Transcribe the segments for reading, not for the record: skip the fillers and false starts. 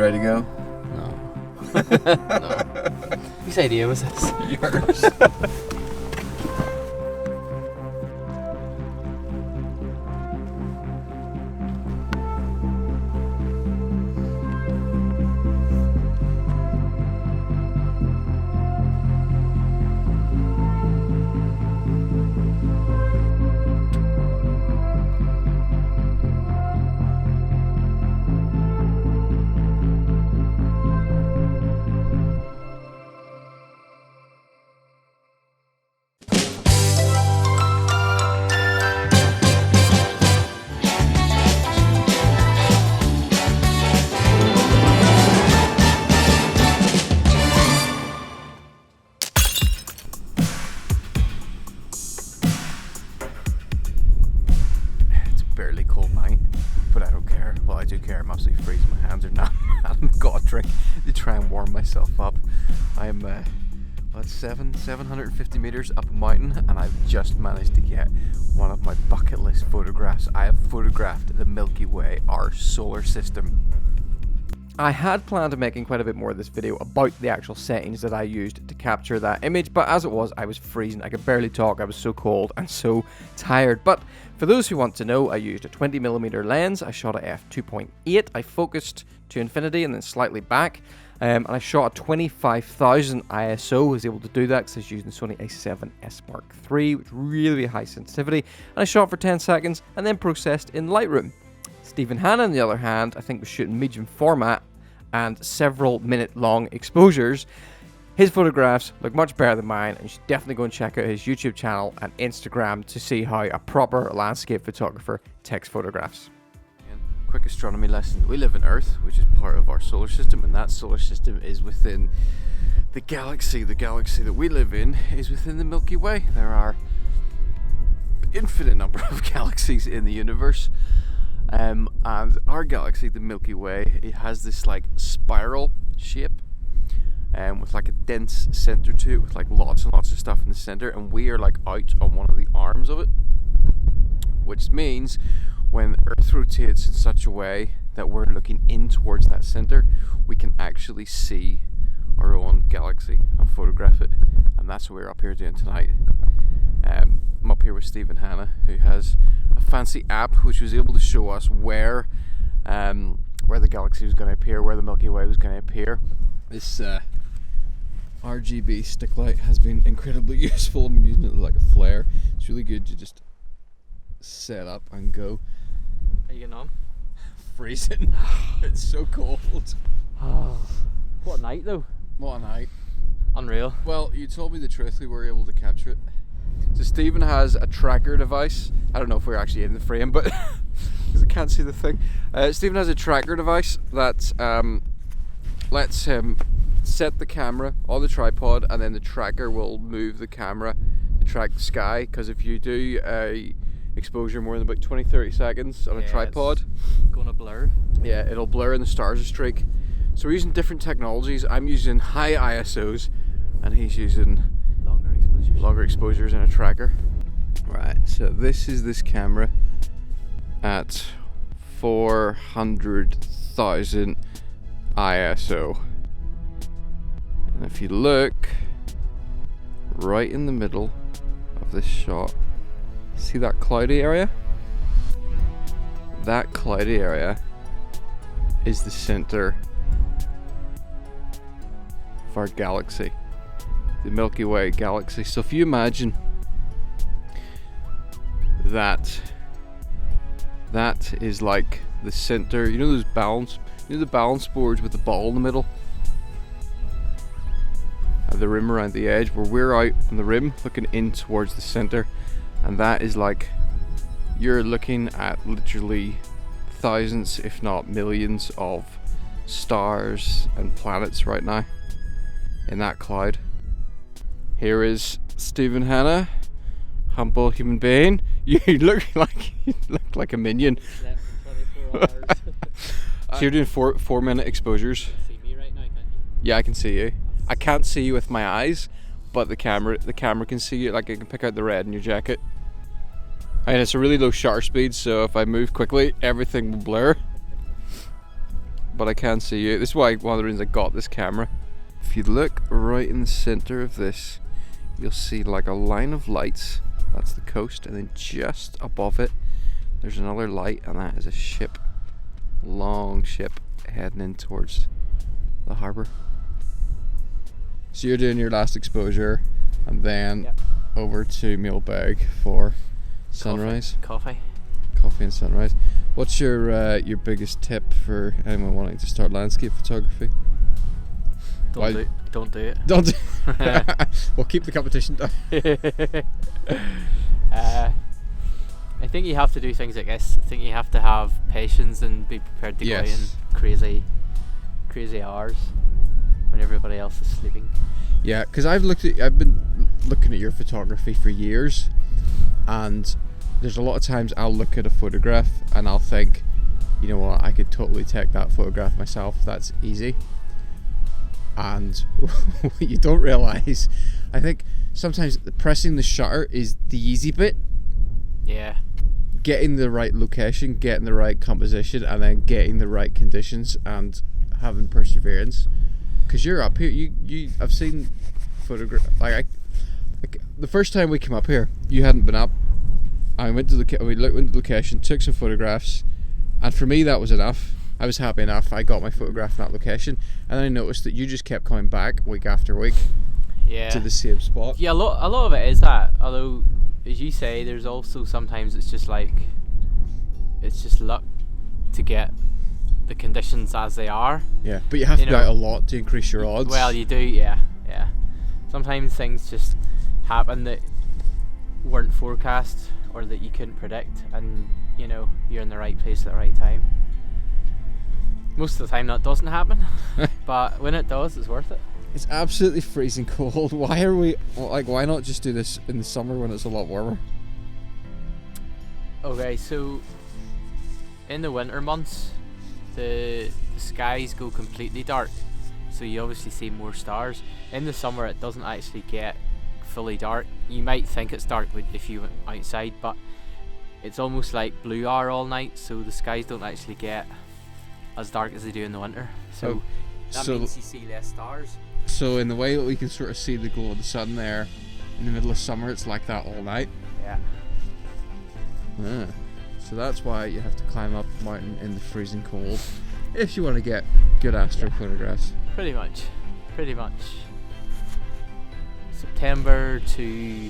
Ready to go? No. No. Whose idea was this? Yours. Barely cold night, but I don't care. Well, I do care. I'm absolutely freezing. My hands are not. I've got a drink to try and warm myself up. I'm 750 meters up a mountain, and I've just managed to get one of my bucket list photographs. I have photographed the Milky Way, our solar system. I had planned on making quite a bit more of this video about the actual settings that I used to capture that image, but as it was, I was freezing. I could barely talk. I was so cold and so tired. But for those who want to know, I used a 20mm lens. I shot at f2.8. I focused to infinity and then slightly back. And I shot at 25,000 ISO. I was able to do that because I was using the Sony A7siii Mark III, which really high sensitivity. And I shot for 10 seconds and then processed in Lightroom. Stephen Hanna, on the other hand, I think was shooting medium format and several minute long exposures. His photographs look much better than mine, and you should definitely go and check out his YouTube channel and Instagram to see how a proper landscape photographer takes photographs. Quick astronomy lesson. We live in Earth, which is part of our solar system, and that solar system is within the galaxy. The galaxy that we live in is within the Milky Way. There are infinite number of galaxies in the universe. And our galaxy, the Milky Way, it has this like spiral shape with like a dense center to it, with like lots and lots of stuff in the center, and we are like out on one of the arms of it, which means when Earth rotates in such a way that we're looking in towards that center, we can actually see our own galaxy and photograph it, and that's what we're up here doing tonight. I'm up here with Stephen Hanna, who has a fancy app which was able to show us where the galaxy was going to appear, where the Milky Way was going to appear. This RGB stick light has been incredibly useful. I'm using it like a flare. It's really good to just set up and go. How you getting on? Freezing. It's so cold. Oh, what a night though. What a night. Unreal. Well, you told me the truth, we were able to capture it. So Stephen has a tracker device. I don't know if we're actually in the frame, but because I can't see the thing. Stephen has a tracker device that lets him set the camera on the tripod, and then the tracker will move the camera to track the sky. Because if you do a exposure more than about 20-30 seconds on a tripod, it's gonna blur. Yeah, it'll blur and the stars will streak. So we're using different technologies. I'm using high ISOs, and he's using longer exposures in a tracker. Right, so this is this camera at 400,000 ISO. And if you look right in the middle of this shot, see that cloudy area? That cloudy area is the center of our galaxy, the Milky Way galaxy. So if you imagine that is like the center, you know those balance, the balance boards with the ball in the middle and the rim around the edge, where we're out on the rim looking in towards the center, and that is like you're looking at literally thousands, if not millions, of stars and planets right now in that cloud. Here is Stephen Hanna, humble human being. You look like a minion. Slept for 24 hours. So you're doing 4-minute exposures. You can see me right now, can't you? Yeah, I can see you. I can't see you with my eyes, but the camera can see you. Like, I can pick out the red in your jacket. And it's a really low shutter speed, so if I move quickly, everything will blur. but I can see you. This is why one of the reasons I got this camera. If you look right in the center of this, you'll see like a line of lights. That's the coast, and then just above it there's another light, and that is a ship, long ship heading in towards the harbour. So you're doing your last exposure, and then over to Milky for sunrise. Coffee. Coffee and sunrise. What's your biggest tip for anyone wanting to start landscape photography? Don't do it. Don't do We'll keep the competition down. I think you have to do things like this. I think you have to have patience and be prepared to go out in crazy hours when everybody else is sleeping. Yeah, because I've been looking at your photography for years, and there's a lot of times I'll look at a photograph and I'll think, you know what, I could totally take that photograph myself. That's easy. And what you don't realize, I think sometimes pressing the shutter is the easy bit. Yeah. Getting the right location, getting the right composition, and then getting the right conditions and having perseverance. Because you're up here, I've seen photograph. Like the first time we came up here, you hadn't been up. I went to we looked into the location, took some photographs, and for me that was enough. I was happy enough. I got my photograph in that location, and then I noticed that you just kept coming back week after week. Yeah. To the same spot. Yeah, a lot of it is that. Although, as you say, there's also sometimes it's just luck to get the conditions as they are. Yeah, but you have to be out a lot to increase your odds. Well, you do, yeah. Sometimes things just happen that weren't forecast or that you couldn't predict, and you're in the right place at the right time. Most of the time that doesn't happen, but when it does, it's worth it. It's absolutely freezing cold. Why not just do this in the summer when it's a lot warmer? Okay, so in the winter months, the skies go completely dark, so you obviously see more stars. In the summer, it doesn't actually get fully dark. You might think it's dark if you went outside, but it's almost like blue hour all night, so the skies don't actually get as dark as they do in the winter. So that means you see less stars. So in the way that we can sort of see the glow of the sun there in the middle of summer, it's like that all night. Yeah. So that's why you have to climb up the mountain in the freezing cold if you want to get good astro photographs. Pretty much. September to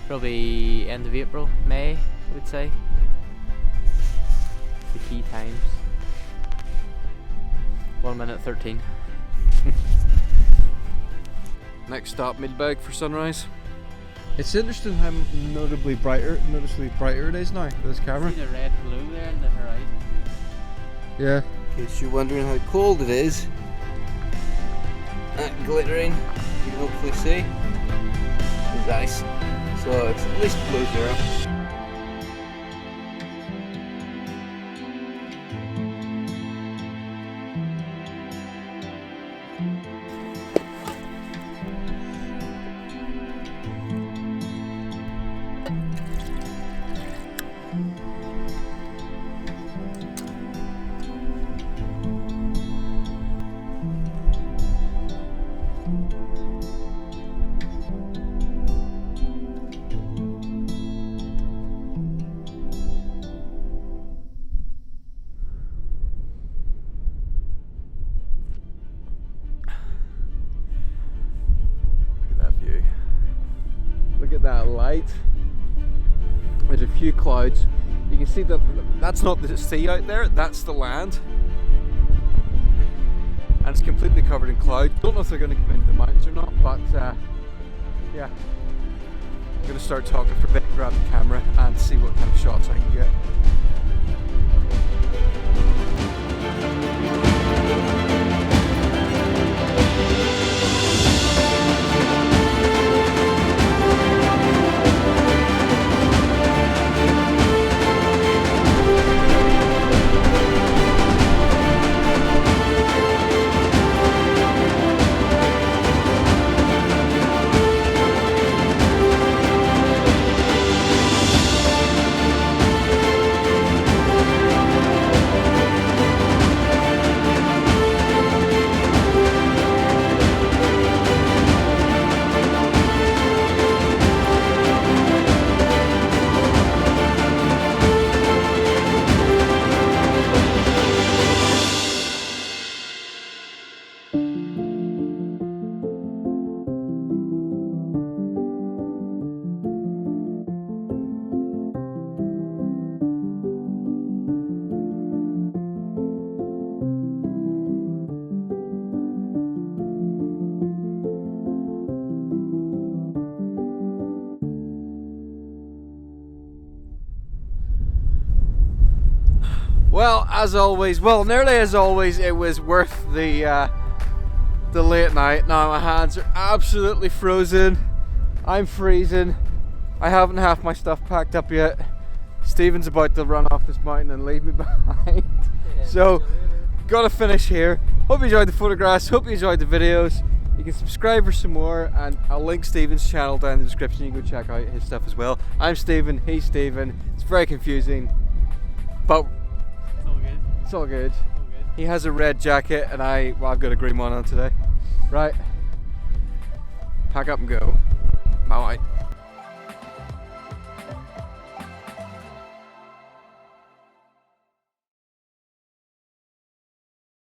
probably end of April, May, I would say. The key times. 1:13. Next stop, Milky for sunrise. It's interesting how noticeably brighter it is now with this camera. See the red glow there in the horizon? Yeah. In case you're wondering how cold it is, that glittering, you can hopefully see, is ice. So it's at least below zero. Look at that light. There's a few clouds. You can see that that's not the sea out there, that's the land. And it's completely covered in cloud. Don't know if they're going to come into the mountains or not, but yeah. I'm going to start talking for a bit, grab the camera and see what kind of shots I can get. Well, as always, well, nearly as always, it was worth the late night. Now my hands are absolutely frozen. I'm freezing. I haven't half my stuff packed up yet. Stephen's about to run off this mountain and leave me behind. So, gotta finish here. Hope you enjoyed the photographs. Hope you enjoyed the videos. You can subscribe for some more, and I'll link Stephen's channel down in the description. You can go check out his stuff as well. I'm Stephen, he's Stephen. It's very confusing, but It's all good. it's all good. All good. He has a red jacket, and I've got a green one on today. Right, pack up and go. Bye.